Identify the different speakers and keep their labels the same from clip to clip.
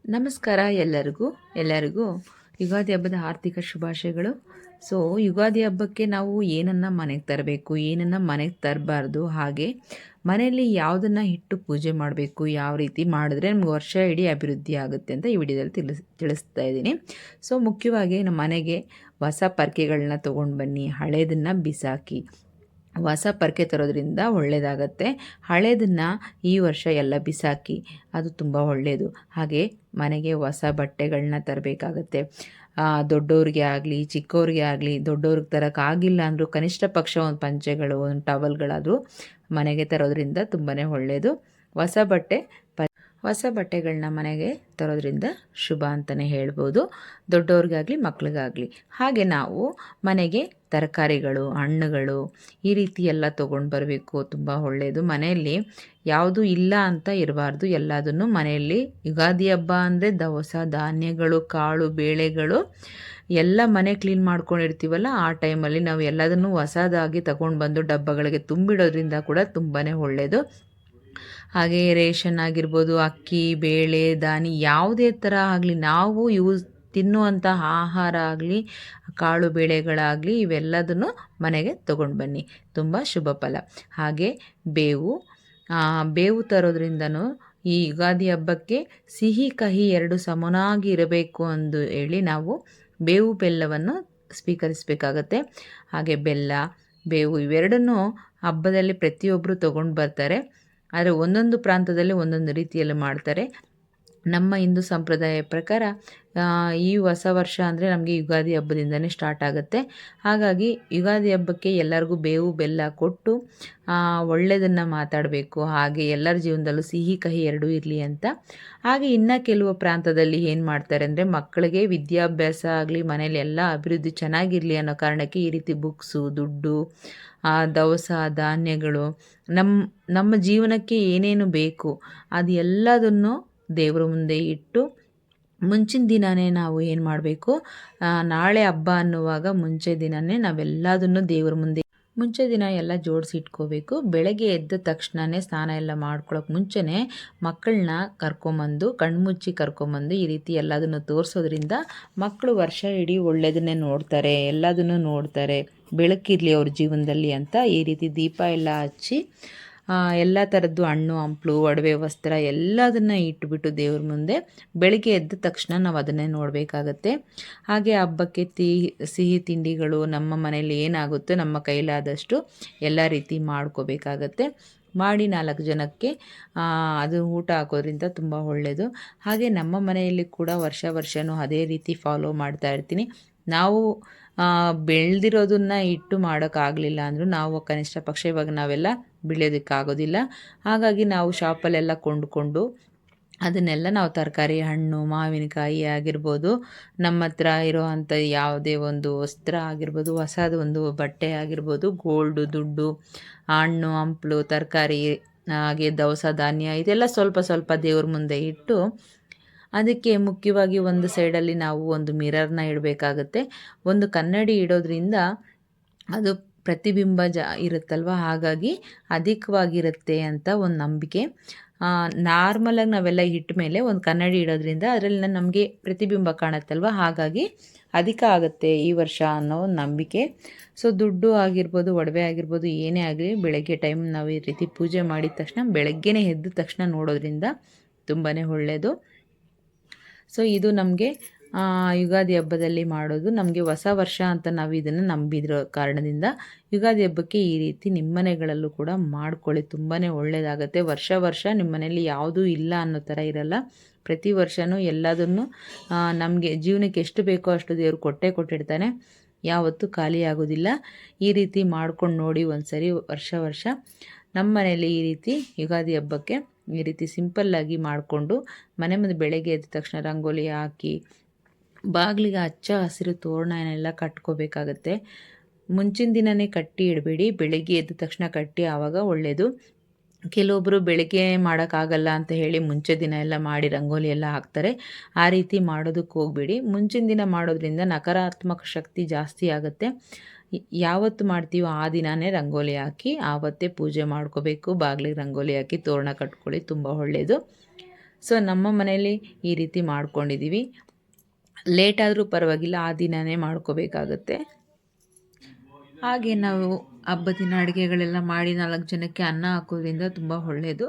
Speaker 1: ನಮಸ್ಕಾರ ಎಲ್ಲರಿಗೂ ಯುಗಾದಿ ಹಬ್ಬದ ಆರ್ಥಿಕ ಶುಭಾಶಯಗಳು. ಸೊ ಯುಗಾದಿ ಹಬ್ಬಕ್ಕೆ ನಾವು ಏನನ್ನು ಮನೆಗೆ ತರಬೇಕು, ಏನನ್ನು ಮನೆಗೆ ತರಬಾರ್ದು, ಹಾಗೆ ಮನೆಯಲ್ಲಿ ಯಾವುದನ್ನು ಇಟ್ಟು ಪೂಜೆ ಮಾಡಬೇಕು, ಯಾವ ರೀತಿ ಮಾಡಿದ್ರೆ ನಮ್ಗೆ ವರ್ಷ ಇಡೀ ಅಭಿವೃದ್ಧಿ ಆಗುತ್ತೆ ಅಂತ ಈ ವಿಡಿಯೋದಲ್ಲಿ ತಿಳಿಸ್ತಾ ಇದ್ದೀನಿ. ಸೊ ಮುಖ್ಯವಾಗಿ ನಮ್ಮ ಮನೆಗೆ ಹೊಸ ಪರ್ಕೆಗಳನ್ನ ತೊಗೊಂಡು ಬನ್ನಿ, ಹಳೇದನ್ನು ಬಿಸಾಕಿ. ಹೊಸ ಪರ್ಕೆ ತರೋದ್ರಿಂದ ಒಳ್ಳೆಯದಾಗತ್ತೆ. ಹಳೇದನ್ನು ಈ ವರ್ಷ ಎಲ್ಲ ಬಿಸಾಕಿ, ಅದು ತುಂಬ ಒಳ್ಳೆಯದು. ಹಾಗೆ ಮನೆಗೆ ಹೊಸ ಬಟ್ಟೆಗಳನ್ನ ತರಬೇಕಾಗತ್ತೆ. ದೊಡ್ಡವ್ರಿಗೆ ಆಗಲಿ ಚಿಕ್ಕವ್ರಿಗೆ ಆಗಲಿ, ದೊಡ್ಡವ್ರಿಗೆ ತರೋಕ್ಕಾಗಿಲ್ಲ ಅಂದರೂ ಕನಿಷ್ಠ ಪಕ್ಷ ಒಂದು ಪಂಚೆಗಳು, ಒಂದು ಟವಲ್ಗಳಾದರೂ ಮನೆಗೆ ತರೋದ್ರಿಂದ ತುಂಬಾ ಒಳ್ಳೆಯದು. ಹೊಸ ಬಟ್ಟೆಗಳನ್ನ ಮನೆಗೆ ತರೋದ್ರಿಂದ ಶುಭ ಅಂತಲೇ ಹೇಳ್ಬೋದು, ದೊಡ್ಡವ್ರಿಗಾಗಲಿ ಮಕ್ಳಿಗಾಗಲಿ. ಹಾಗೆ ನಾವು ಮನೆಗೆ ತರಕಾರಿಗಳು, ಹಣ್ಣುಗಳು ಈ ರೀತಿ ಎಲ್ಲ ತೊಗೊಂಡು ಬರಬೇಕು, ತುಂಬ ಒಳ್ಳೆಯದು. ಮನೆಯಲ್ಲಿ ಯಾವುದು ಇಲ್ಲ ಅಂತ ಇರಬಾರ್ದು, ಎಲ್ಲದನ್ನು ಮನೆಯಲ್ಲಿ. ಯುಗಾದಿ ಹಬ್ಬ ಅಂದರೆ ದವಸ ಧಾನ್ಯಗಳು, ಕಾಳು ಬೇಳೆಗಳು ಎಲ್ಲ ಮನೆ ಕ್ಲೀನ್ ಮಾಡ್ಕೊಂಡಿರ್ತೀವಲ್ಲ, ಆ ಟೈಮಲ್ಲಿ ನಾವು ಎಲ್ಲದನ್ನು ಹೊಸದಾಗಿ ತಗೊಂಡು ಬಂದು ಡಬ್ಬಗಳಿಗೆ ತುಂಬಿಡೋದ್ರಿಂದ ಕೂಡ ತುಂಬಾ ಒಳ್ಳೆಯದು. ಹಾಗೆ ರೇಷನ್ ಆಗಿರ್ಬೋದು, ಅಕ್ಕಿ ಬೇಳೆ ದಾನಿ ಯಾವುದೇ ಥರ ಆಗಲಿ, ನಾವು ತಿನ್ನುವಂಥ ಆಹಾರ ಆಗಲಿ, ಕಾಳು ಬೇಳೆಗಳಾಗಲಿ, ಇವೆಲ್ಲದನ್ನು ಮನೆಗೆ ತೊಗೊಂಡು ಬನ್ನಿ, ತುಂಬ ಶುಭ ಫಲ. ಹಾಗೆ ಬೇವು ತರೋದ್ರಿಂದನೂ ಈ ಯುಗಾದಿ ಹಬ್ಬಕ್ಕೆ ಸಿಹಿ ಕಹಿ ಎರಡು ಸಮನಾಗಿ ಇರಬೇಕು ಎಂದು ಹೇಳಿ ನಾವು ಬೇವು ಬೆಲ್ಲವನ್ನು ಸ್ವೀಕರಿಸಬೇಕಾಗತ್ತೆ. ಹಾಗೆ ಬೆಲ್ಲ ಬೇವು ಇವೆರಡನ್ನೂ ಹಬ್ಬದಲ್ಲಿ ಪ್ರತಿಯೊಬ್ಬರು ತೊಗೊಂಡು ಬರ್ತಾರೆ, ಆದರೆ ಒಂದೊಂದು ಪ್ರಾಂತದಲ್ಲಿ ಒಂದೊಂದು ರೀತಿಯಲ್ಲಿ ಮಾಡ್ತಾರೆ. ನಮ್ಮ ಹಿಂದೂ ಸಂಪ್ರದಾಯ ಪ್ರಕಾರ ಈ ಹೊಸ ವರ್ಷ ಅಂದರೆ ನಮಗೆ ಯುಗಾದಿ ಹಬ್ಬದಿಂದನೇ ಸ್ಟಾರ್ಟ್ ಆಗುತ್ತೆ. ಹಾಗಾಗಿ ಯುಗಾದಿ ಹಬ್ಬಕ್ಕೆ ಎಲ್ಲರಿಗೂ ಬೇವು ಬೆಲ್ಲ ಕೊಟ್ಟು ಒಳ್ಳೆಯದನ್ನು ಮಾತಾಡಬೇಕು, ಹಾಗೆ ಎಲ್ಲರ ಜೀವನದಲ್ಲೂ ಸಿಹಿ ಕಹಿ ಎರಡೂ ಇರಲಿ ಅಂತ. ಹಾಗೆ ಇನ್ನು ಕೆಲವು ಪ್ರಾಂತದಲ್ಲಿ ಏನು ಮಾಡ್ತಾರೆ ಅಂದರೆ, ಮಕ್ಕಳಿಗೆ ವಿದ್ಯಾಭ್ಯಾಸ ಆಗಲಿ, ಮನೇಲಿ ಎಲ್ಲ ಅಭಿವೃದ್ಧಿ ಚೆನ್ನಾಗಿರಲಿ ಅನ್ನೋ ಕಾರಣಕ್ಕೆ ಈ ರೀತಿ ಬುಕ್ಸು, ದುಡ್ಡು, ದವಸ ಧಾನ್ಯಗಳು, ನಮ್ಮ ಜೀವನಕ್ಕೆ ಏನೇನು ಬೇಕು ಅದು ಎಲ್ಲದನ್ನು ದೇವರ ಮುಂದೆ ಇಟ್ಟು, ಮುಂಚಿನ ದಿನವೇ ನಾವು ಏನು ಮಾಡಬೇಕು, ನಾಳೆ ಹಬ್ಬ ಅನ್ನುವಾಗ ಮುಂಚೆ ದಿನವೇ ನಾವೆಲ್ಲದನ್ನು ದೇವರ ಮುಂದೆ ಮುಂಚೆ ದಿನ ಎಲ್ಲ ಜೋಡಿಸಿ ಇಟ್ಕೋಬೇಕು. ಬೆಳಗ್ಗೆ ಎದ್ದ ತಕ್ಷಣವೇ ಸ್ನಾನ ಎಲ್ಲ ಮಾಡ್ಕೊಳ್ಳೋಕೆ ಮುಂಚೆನೇ ಮಕ್ಕಳನ್ನ ಕರ್ಕೊಂಬಂದು, ಕಣ್ಮುಚ್ಚಿ ಕರ್ಕೊಂಬಂದು ಈ ರೀತಿ ಎಲ್ಲದನ್ನು ತೋರಿಸೋದ್ರಿಂದ ಮಕ್ಕಳು ವರ್ಷ ಇಡೀ ಒಳ್ಳೆಯದನ್ನೇ ನೋಡ್ತಾರೆ, ಎಲ್ಲದನ್ನು ನೋಡ್ತಾರೆ, ಬೆಳಕಿರಲಿ ಅವ್ರ ಜೀವನದಲ್ಲಿ ಅಂತ ಈ ರೀತಿ ದೀಪ ಎಲ್ಲ ಹಚ್ಚಿ ಎಲ್ಲ ಥರದ್ದು ಹಣ್ಣು ಹಂಪಲು ಒಡವೆ ವಸ್ತ್ರ ಎಲ್ಲದನ್ನು ಇಟ್ಬಿಟ್ಟು ದೇವ್ರ ಮುಂದೆ ಬೆಳಗ್ಗೆ ಎದ್ದ ತಕ್ಷಣ ನಾವು ಅದನ್ನೇ ನೋಡಬೇಕಾಗತ್ತೆ. ಹಾಗೆ ಹಬ್ಬಕ್ಕೆ ಸಿಹಿ ತಿಂಡಿಗಳು ನಮ್ಮ ಮನೇಲಿ ಏನಾಗುತ್ತೋ ನಮ್ಮ ಕೈಲಾದಷ್ಟು ಎಲ್ಲ ರೀತಿ ಮಾಡ್ಕೋಬೇಕಾಗತ್ತೆ. ಮಾಡಿ 4 ಜನಕ್ಕೆ ಅದು ಊಟ ಹಾಕೋದ್ರಿಂದ ತುಂಬ ಒಳ್ಳೆಯದು. ಹಾಗೆ ನಮ್ಮ ಮನೆಯಲ್ಲಿ ಕೂಡ ವರ್ಷವೂ ಅದೇ ರೀತಿ ಫಾಲೋ ಮಾಡ್ತಾ ಇರ್ತೀನಿ. ನಾವು ಬೆಳೆದಿರೋದನ್ನು ಇಟ್ಟು ಮಾಡೋಕ್ಕಾಗಲಿಲ್ಲ ಅಂದರೂ ನಾವು ಕನಿಷ್ಠ ಪಕ್ಷ ಇವಾಗ ನಾವೆಲ್ಲ ಬೆಳೆಯೋದಕ್ಕಾಗೋದಿಲ್ಲ. ಹಾಗಾಗಿ ನಾವು ಶಾಪಲ್ಲೆಲ್ಲ ಕೊಂಡುಕೊಂಡು ಅದನ್ನೆಲ್ಲ ನಾವು ತರಕಾರಿ, ಹಣ್ಣು, ಮಾವಿನಕಾಯಿ ಆಗಿರ್ಬೋದು, ನಮ್ಮ ಹತ್ರ ಇರೋವಂಥ ಯಾವುದೇ ಒಂದು ವಸ್ತ್ರ ಆಗಿರ್ಬೋದು, ಹೊಸದು ಒಂದು ಬಟ್ಟೆ ಆಗಿರ್ಬೋದು, ಗೋಲ್ಡು, ದುಡ್ಡು, ಹಣ್ಣು ಹಂಪಲು, ತರಕಾರಿ, ಹಾಗೆ ದವಸ ಧಾನ್ಯ ಇದೆಲ್ಲ ಸ್ವಲ್ಪ ಸ್ವಲ್ಪ ದೇವ್ರ ಮುಂದೆ ಇಟ್ಟು, ಅದಕ್ಕೆ ಮುಖ್ಯವಾಗಿ ಒಂದು ಸೈಡಲ್ಲಿ ನಾವು ಒಂದು ಮಿರರ್ನ ಇಡಬೇಕಾಗತ್ತೆ. ಒಂದು ಕನ್ನಡಿ ಇಡೋದ್ರಿಂದ ಅದು ಪ್ರತಿಬಿಂಬ ಇರುತ್ತಲ್ವ, ಹಾಗಾಗಿ ಅಧಿಕವಾಗಿರುತ್ತೆ ಅಂತ ಒಂದು ನಂಬಿಕೆ. ನಾರ್ಮಲಾಗಿ ನಾವೆಲ್ಲ ಇಟ್ಟ ಮೇಲೆ ಒಂದು ಕನ್ನಡಿ ಇಡೋದ್ರಿಂದ ಅದರಲ್ಲಿ ನಮಗೆ ಪ್ರತಿಬಿಂಬ ಕಾಣುತ್ತಲ್ವ, ಹಾಗಾಗಿ ಅಧಿಕ ಆಗುತ್ತೆ ಈ ವರ್ಷ ಅನ್ನೋ ಒಂದು ನಂಬಿಕೆ. ಸೊ ದುಡ್ಡು ಆಗಿರ್ಬೋದು, ಒಡವೆ ಆಗಿರ್ಬೋದು, ಏನೇ ಆಗಲಿ ಬೆಳಗ್ಗೆ ಟೈಮ್ ನಾವು ಈ ರೀತಿ ಪೂಜೆ ಮಾಡಿದ ತಕ್ಷಣ ಬೆಳಗ್ಗೆನೇ ಎದ್ದ ತಕ್ಷಣ ನೋಡೋದ್ರಿಂದ ತುಂಬಾ ಒಳ್ಳೆಯದು. ಸೊ ಇದು ನಮಗೆ ಯುಗಾದಿ ಹಬ್ಬದಲ್ಲಿ ಮಾಡೋದು. ನಮಗೆ ಹೊಸ ವರ್ಷ ಅಂತ ನಾವು ಇದನ್ನು ನಂಬಿದಿರೋ ಕಾರಣದಿಂದ ಯುಗಾದಿ ಹಬ್ಬಕ್ಕೆ ಈ ರೀತಿ ನಿಮ್ಮ ಮನೆಗಳಲ್ಲೂ ಕೂಡ ಮಾಡ್ಕೊಳ್ಳಿ, ತುಂಬಾ ಒಳ್ಳೆಯದಾಗತ್ತೆ. ವರ್ಷ ನಿಮ್ಮ ಮನೆಯಲ್ಲಿ ಯಾವುದೂ ಇಲ್ಲ ಅನ್ನೋ ಥರ ಇರಲ್ಲ. ಪ್ರತಿ ವರ್ಷವೂ ಎಲ್ಲದನ್ನು ನಮಗೆ ಜೀವನಕ್ಕೆ ಎಷ್ಟು ಬೇಕೋ ಅಷ್ಟು ದೇವರು ಕೊಟ್ಟಿರ್ತಾನೆ, ಯಾವತ್ತೂ ಖಾಲಿ ಆಗೋದಿಲ್ಲ. ಈ ರೀತಿ ಮಾಡ್ಕೊಂಡು ನೋಡಿ ಒಂದು ಸರಿ ವರ್ಷ ನಮ್ಮ ಮನೆಯಲ್ಲಿ ಈ ರೀತಿ ಯುಗಾದಿ ಹಬ್ಬಕ್ಕೆ ಈ ರೀತಿ ಸಿಂಪಲ್ಲಾಗಿ ಮಾಡಿಕೊಂಡು ಮನೆ ಮುಂದೆ ಬೆಳಗ್ಗೆ ಎದ್ದ ತಕ್ಷಣ ರಂಗೋಲಿ ಹಾಕಿ ಬಾಗಿಲಿಗೆ ಹಚ್ಚ ಹಸಿರು ತೋರಣನೆಲ್ಲ ಕಟ್ಕೋಬೇಕಾಗತ್ತೆ. ಮುಂಚಿನ ದಿನವೇ ಕಟ್ಟಿ ಇಡಬೇಡಿ, ಬೆಳಗ್ಗೆ ಎದ್ದ ತಕ್ಷಣ ಕಟ್ಟಿ, ಆವಾಗ ಒಳ್ಳೆಯದು. ಕೆಲವೊಬ್ಬರು ಬೆಳಗ್ಗೆ ಮಾಡೋಕ್ಕಾಗಲ್ಲ ಅಂತ ಹೇಳಿ ಮುಂಚೆ ದಿನ ಎಲ್ಲ ಮಾಡಿ ರಂಗೋಲಿ ಎಲ್ಲ ಹಾಕ್ತಾರೆ. ಆ ರೀತಿ ಮಾಡೋದಕ್ಕೆ ಹೋಗಬೇಡಿ. ಮುಂಚಿನ ದಿನ ಮಾಡೋದ್ರಿಂದ ನಕಾರಾತ್ಮಕ ಶಕ್ತಿ ಜಾಸ್ತಿ ಆಗುತ್ತೆ. ಯಾವತ್ತು ಮಾಡ್ತೀವೋ ಆ ದಿನವೇ ರಂಗೋಲಿ ಹಾಕಿ ಆವತ್ತೇ ಪೂಜೆ ಮಾಡ್ಕೋಬೇಕು. ಬಾಗಿಲಿಗೆ ರಂಗೋಲಿ ಹಾಕಿ ತೋರಣ ಕಟ್ಕೊಳ್ಳಿ, ತುಂಬ ಒಳ್ಳೆಯದು. ಸೊ ನಮ್ಮ ಮನೆಯಲ್ಲಿ ಈ ರೀತಿ ಮಾಡ್ಕೊಂಡಿದ್ದೀವಿ. ಲೇಟ್ ಆದರೂ ಪರವಾಗಿಲ್ಲ, ಆ ದಿನವೇ ಮಾಡ್ಕೋಬೇಕಾಗತ್ತೆ. ಹಾಗೆ ನಾವು ಹಬ್ಬದ ದಿನ ಅಡುಗೆಗಳೆಲ್ಲ ಮಾಡಿ 4 ಜನಕ್ಕೆ ಅನ್ನ ಹಾಕೋದ್ರಿಂದ ತುಂಬ ಒಳ್ಳೆಯದು.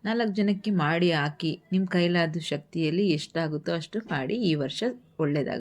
Speaker 1: 4 ಜನಕ್ಕೆ ಮಾಡಿ ಹಾಕಿ, ನಿಮ್ಮ ಕೈಲಾದ ಶಕ್ತಿಯಲ್ಲಿ ಎಷ್ಟಾಗುತ್ತೋ ಅಷ್ಟು ಮಾಡಿ ಈ ವರ್ಷ ಒಳ್ಳೆಯದಾಗಲಿ.